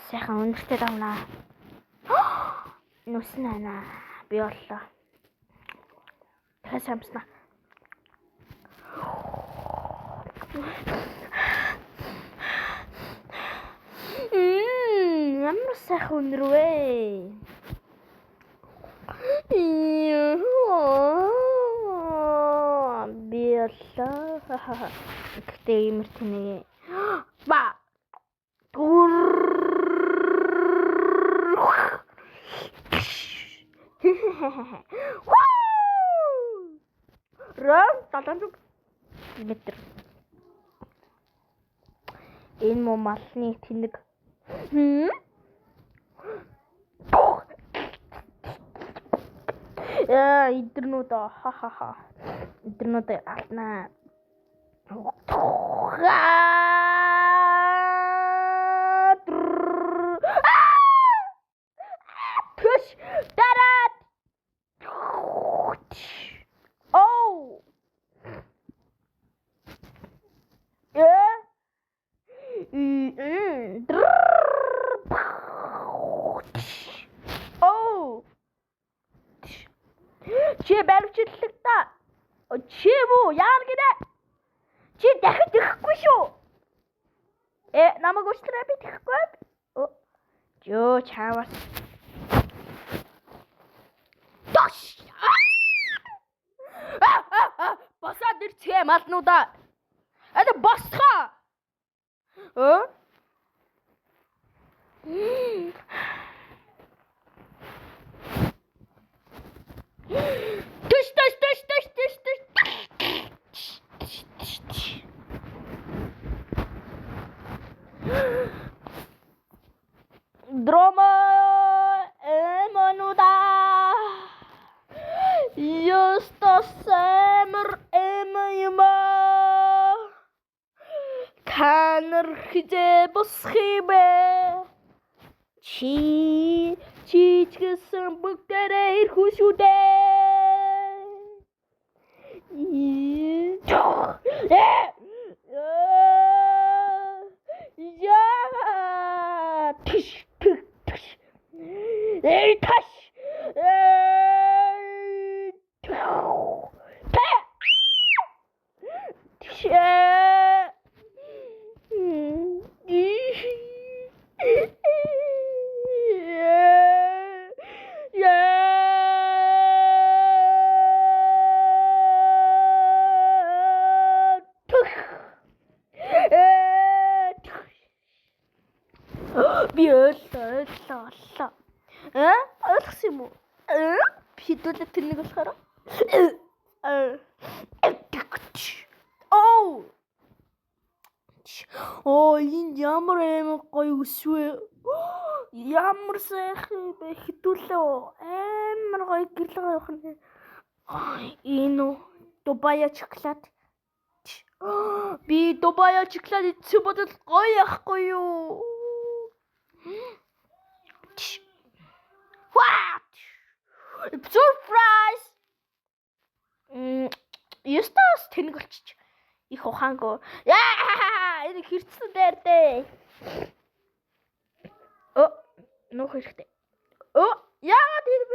Сайхан өнөртэй давнаа. Нүснэ наа. Би боллоо. Дахиад самснаа. Ямар сайхан өнөр вэ? Би боллоо. Гэхдээ иймэр тэнэ. Ба. Рон 700 метр. Энэ муу малны тэнэг. Идэрнүүд ха. Идэрнүүд алднаа. Push дараад. Oh. Oh. Чи баримтлаг та. Чи муу яар гинэ? Чи дахиж ихэхгүй шүү. Намайг уучлаарай би тэхгүй. Жөө чаавар. Тош. Босоод ирцгээ малнуудаа. Это босхоо. Туш. Дрома эмонуда. Ёстосэмэр эмэйма. Канэр хизээ босхибэ. Чи чигсэн бүгдээрээ ирэх шүү дээ. Би ойлоо. Ойлгосон юм уу? Хидүүлээ тэрнийг болохоор. Энэ ямар амар гоё өсвэ. Ямар сайхан бэ хидүүлээ. Амар гоё гэрэл гоёх нэ. Энэ Дубая шоколад. Би Дубая шоколад идсэн бодол гоё яахгүй юу? What? Surprise! Ястас тэнэг болчих. Их ухаангүй. Энэ хэрцэн дээр дээ. Нөх хэрэгтэй. Яагаад энэ